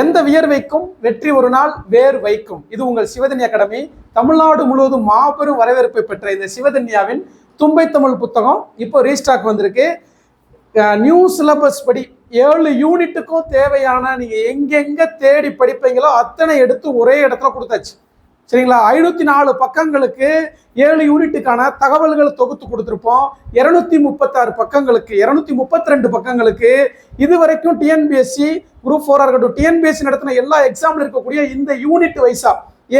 எந்த வியர்வைக்கும் வெற்றி ஒரு நாள் வேர் வைக்கும். இது உங்கள் சிவதன்யா அகாடமி. தமிழ்நாடு முழுவதும் மாபெரும் வரவேற்பை பெற்ற இந்த சிவதன்யாவின் தும்பை தமிழ் புத்தகம் இப்போ ரீஸ்டாக் வந்திருக்கு. நியூ சிலபஸ் படி 7 யூனிட்டுக்கும் தேவையான நீங்க எங்கெங்க தேடி படிப்பீங்களோ அத்தனை எடுத்து ஒரே இடத்துல கொடுத்தாச்சு. சரிங்களா? 504 பக்கங்களுக்கு 7 யூனிட்டுக்கான தகவல்கள் தொகுத்து கொடுத்துருப்போம். 236 பக்கங்களுக்கு 232 பக்கங்களுக்கு இதுவரைக்கும் டிஎன்பிஎஸ்சி குரூப் 4 இருக்கட்டும், டிஎன்பிஎஸ்சி நடத்தின எல்லா எக்ஸாம்ல இருக்கக்கூடிய இந்த யூனிட் வைஸா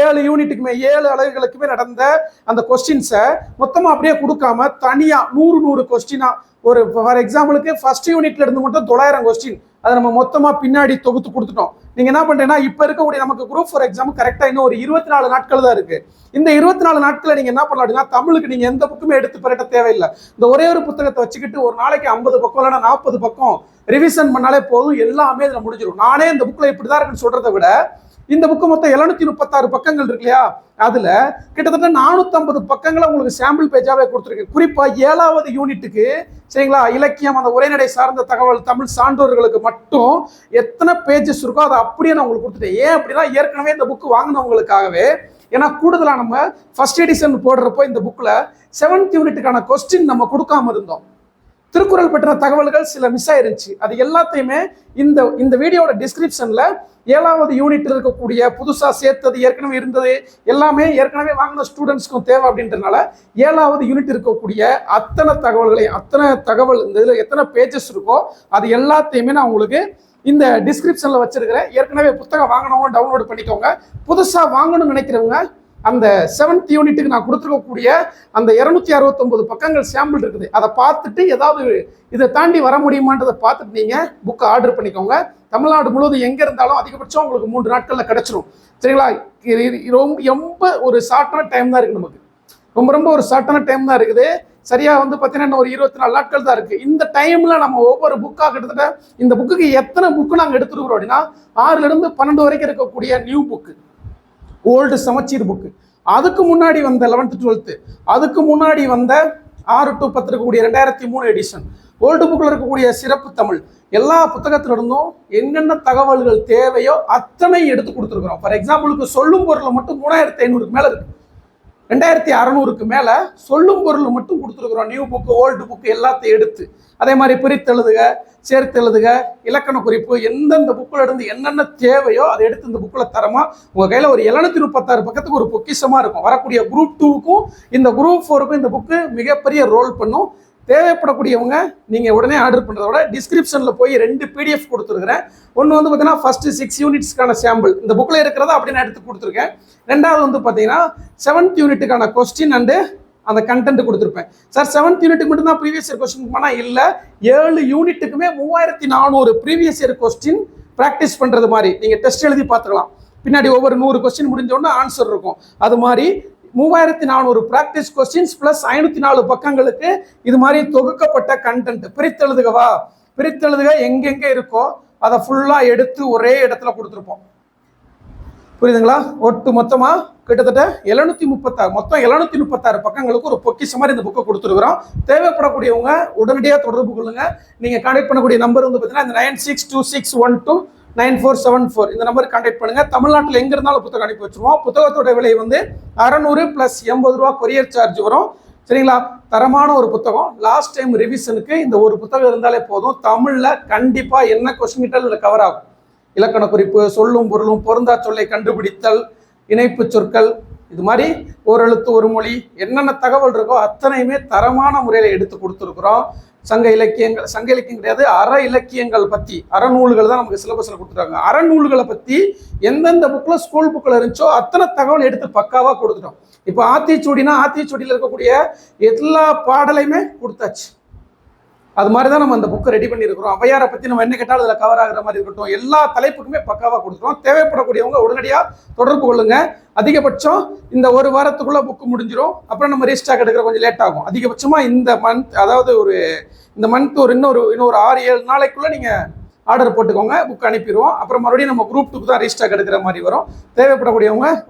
7 யூனிட்டுக்குமே 7 அலகுகளுக்குமே நடந்த அந்த கொஸ்டின்ஸை மொத்தமாக அப்படியே கொடுக்காம தனியாக 100 கொஸ்டினா ஒரு ஃபார் எக்ஸாம்பிளுக்கு ஃபர்ஸ்ட் யூனிட்ல இருந்து மட்டும் 900 கொஸ்டின் அதை நம்ம மொத்தமாக பின்னாடி தொகுத்து கொடுத்துட்டோம். நீங்கள் என்ன பண்ணுறீங்கன்னா இப்போ இருக்கக்கூடிய நமக்கு குரூப் 4 எக்ஸாம் கரெக்டாக இன்னும் ஒரு 24 நாட்கள் தான் இருக்குது. இந்த 24 நாட்களில் நீங்கள் என்ன பண்ணலாம் அப்படின்னா தமிழுக்கு நீங்கள் எந்த புக்குமே எடுத்து பெறட்ட தேவையில்லை. இந்த ஒரே ஒரு புத்தகத்தை வச்சுக்கிட்டு ஒரு நாளைக்கு 50 பக்கம் இல்லைன்னா 40 பக்கம் ரிவிஷன் பண்ணாலே போதும், எல்லாமே இதில் முடிஞ்சிடும். நானே இந்த புக்கில் இப்படி தான் இருக்குன்னு சொல்கிறத விட இந்த புக்கு மொத்தம் 736 பக்கங்கள் இருக்கு இல்லையா, அதுல கிட்டத்தட்ட 450 பக்கங்களை உங்களுக்கு சாம்பிள் பேஜாவே கொடுத்துருக்கு. குறிப்பா 7வது யூனிட்டுக்கு சரிங்களா, இலக்கியம் அந்த உரைநடை சார்ந்த தகவல் தமிழ் சான்றோர்களுக்கு மட்டும் எத்தனை பேஜஸ் இருக்கோ அதை அப்படியே நான் உங்களுக்கு கொடுத்துட்டேன். ஏன் அப்படின்னா ஏற்கனவே இந்த புக்கு வாங்கினவங்களுக்காகவே. ஏன்னா கூடுதலா நம்ம ஃபர்ஸ்ட் எடிஷன் போடுறப்போ இந்த புக்ல 7th யூனிட்டுக்கான கொஸ்டின் நம்ம கொடுக்காம இருந்தோம். திருக்குறள் பற்றின தகவல்கள் சில மிஸ் ஆயிருச்சு. அது எல்லாத்தையுமே இந்த வீடியோட டிஸ்கிரிப்ஷன்ல 7வது யூனிட் இருக்கக்கூடிய புதுசா சேர்த்தது ஏற்கனவே இருந்தது எல்லாமே ஏற்கனவே வாங்கின ஸ்டூடெண்ட்ஸ்க்கும் தேவை அப்படின்றதுனால 7வது யூனிட் இருக்கக்கூடிய அத்தனை தகவல்களையும் அத்தனை தகவல் இந்த இதில் எத்தனை பேஜஸ் இருக்கோ அது எல்லாத்தையுமே நான் உங்களுக்கு இந்த டிஸ்கிரிப்ஷன்ல வச்சிருக்கிறேன். ஏற்கனவே புத்தகம் வாங்கினவங்க டவுன்லோட் பண்ணிக்கோங்க. புதுசா வாங்கணும்னு நினைக்கிறவங்க அந்த 7th யூனிட்டுக்கு நான் கொடுத்துருக்கக்கூடிய அந்த 269 பக்கங்கள் சாம்பிள் இருக்குது, அதை பார்த்துட்டு ஏதாவது இதை தாண்டி வர முடியுமான்றதை பார்த்துட்டு நீங்கள் புக்கை ஆர்டர் பண்ணிக்கோங்க. தமிழ்நாடு முழுவதும் எங்கே இருந்தாலும் அதிகபட்சம் உங்களுக்கு 3 நாட்களில் கிடச்சிரும். சரிங்களா? ரொம்ப ஒரு ஷார்ட்டான டைம் தான் இருக்குது. நமக்கு ரொம்ப ஒரு ஷார்ட்டான டைம் தான் இருக்குது. சரியாக வந்து பார்த்தீங்கன்னா ஒரு 24 நாட்கள் தான் இருக்குது. இந்த டைமில் நம்ம ஒவ்வொரு புக்காக கிட்டத்தட்ட இந்த புக்குக்கு எத்தனை புக்கு நாங்கள் எடுத்துருக்குறோம் அப்படின்னா 6லேருந்து 12 வரைக்கும் இருக்கக்கூடிய நியூ புக்கு, ஓல்டு சமச்சீர் புக்கு, அதுக்கு முன்னாடி வந்த 11th 12th, அதுக்கு முன்னாடி வந்த 6 to 10 இருக்கக்கூடிய 2003 எடிஷன், ஓல்டு புக்கில் இருக்கக்கூடிய சிறப்பு தமிழ், எல்லா புத்தகத்திலிருந்தும் என்னென்ன தகவல்கள் தேவையோ அத்தனை எடுத்து கொடுத்துருக்குறோம். ஃபார் எக்ஸாம்பிளுக்கு சொல்லும் பொருள் மட்டும் 3500க்கு மேலே இருக்கு, 2600க்கு மேலே சொல்லும் பொருள் மட்டும் கொடுத்துருக்குறோம். நியூ புக்கு ஓல்டு புக்கு எல்லாத்தையும் எடுத்து அதே மாதிரி பிரித்தெழுதுக சேர்த்தெழுதுக இலக்கண குறிப்பு எந்தெந்த புக்கில் இருந்து என்னென்ன தேவையோ அதை எடுத்து இந்த புக்கில் தரமா உங்கள் கையில் ஒரு 736 பக்கத்துக்கு ஒரு பொக்கிஷமாக இருக்கும். வரக்கூடிய குரூப் 2க்கும் இந்த குரூப் 4க்கும் இந்த புக்கு மிகப்பெரிய ரோல் பண்ணும். தேவைப்படக்கூடியவங்க நீங்கள் உடனே ஆர்டர் பண்ணுறத விட டிஸ்கிரிப்ஷனில் போய் 2 PDF கொடுத்துருக்குறேன். ஒன்று வந்து பார்த்தீங்கன்னா ஃபர்ஸ்ட் 6 யூனிட்ஸ்க்கான சாம்பிள் இந்த புக்கில் இருக்கிறத அப்படி நான் எடுத்து கொடுத்துருக்கேன். ரெண்டாவது வந்து பார்த்தீங்கன்னா 7th யூனிட்டுக்கான கொஸ்டின் அண்டு அந்த கண்டென்ட் கொடுத்துருப்பேன். சார் 7th யூனிட்டுக்கு மட்டும்தான் ப்ரீவியஸ் இயர் கொஸ்டின் பண்ணால் இல்லை, 7 யூனிட்டுக்குமே 3400 ப்ரீவியஸ் இயர் கொஸ்டின் ப்ராக்டிஸ் பண்ணுறது மாதிரி நீங்கள் டெஸ்ட் எழுதி பார்த்துக்கலாம். பின்னாடி ஒவ்வொரு 100 கொஸ்டின் முடிஞ்சோன்னா ஆன்சர் இருக்கும். அது மாதிரி 3400 ப்ராக்டிஸ் கொஸ்டின்ஸ் ப்ளஸ் 504 பக்கங்களுக்கு இது மாதிரி தொகுக்கப்பட்ட கண்டென்ட். பிரித்தெழுதுகவா, பிரித்தெழுதுக எங்கெங்கே இருக்கோ அதை ஃபுல்லாக எடுத்து ஒரே இடத்துல கொடுத்துருப்போம். புரியுதுங்களா? ஒட்டு மொத்தமாக கிட்டத்தட்ட 736 மொத்தம் 736 பக்கங்களுக்கு ஒரு பொக்கிஷ மாதிரி இந்த புக்கை கொடுத்துருக்குறோம். தேவைப்படக்கூடியவங்க உடனடியாக தொடர்பு கொள்ளுங்க. நீங்கள் கான்டாக்ட் பண்ணக்கூடிய நம்பர் வந்து பார்த்தீங்கன்னா இந்த 9626129474 இந்த நம்பருக்கு கான்டாக்ட் பண்ணுங்க. தமிழ்நாட்டில் எங்கே இருந்தாலும் புத்தகம் அனுப்பி வச்சுருவோம். புத்தகத்தோட விலை வந்து 600 + 80 ரூபா கொரியர் சார்ஜ் வரும். சரிங்களா? தரமான ஒரு புத்தகம். லாஸ்ட் டைம் ரிவிஷனுக்கு இந்த ஒரு புத்தகம் இருந்தாலே போதும். தமிழில் கண்டிப்பாக என்ன கொஸ்டின் கிட்ட இதில் கவர் ஆகும். இலக்கண குறிப்பு, சொல்லும் பொருளும், பொருந்தா சொல்லை கண்டுபிடித்தல், இணைப்பு சொற்கள், இது மாதிரி ஒரு எழுத்து ஒரு மொழி என்னென்ன தகவல் இருக்கோ அத்தனையுமே தரமான முறையில் எடுத்து கொடுத்துருக்குறோம். சங்க இலக்கியம் கிடையாது, அற இலக்கியங்கள் பற்றி அறநூல்கள் தான் நமக்கு சிலபஸில் கொடுத்துருக்காங்க. அறநூல்களை பற்றி எந்தெந்த புக்கில் ஸ்கூல் புக்கில் இருந்துச்சோ அத்தனை தகவல் எடுத்து பக்காவாக கொடுத்துட்டோம். இப்போ ஆத்திச்சூடினா ஆத்திச்சூடியில் இருக்கக்கூடிய எல்லா பாடலையுமே கொடுத்தாச்சு. அது மாதிரி தான் நம்ம அந்த புக்கை ரெடி பண்ணியிருக்கிறோம். ஔவையாரை பற்றி நம்ம என்ன கேட்டாலும் அதில் கவர் ஆகிற மாதிரி இருக்கட்டும், எல்லா தலைப்புக்குமே பக்காவாக கொடுத்துருவோம். தேவைப்படக்கூடியவங்க உடனடியாக தொடர்பு கொள்ளுங்க. அதிகபட்சம் இந்த ஒரு வாரத்துக்குள்ளே புக்கு முடிஞ்சிடும். அப்புறம் நம்ம ரீஸ்டாக் எடுக்கிற கொஞ்சம் லேட் ஆகும். அதிகபட்சமாக இந்த மந்த் அதாவது இந்த மந்த் இன்னொரு 6-7 நாளைக்குள்ளே நீங்கள் ஆர்டர் போட்டுக்கோங்க, புக் அனுப்பிடுவோம். அப்புறம் மறுபடியும் நம்ம குரூப் 2க்கு தான் ரீஸ்டாக் எடுக்கிற மாதிரி வரும். தேவைப்படக்கூடியவங்க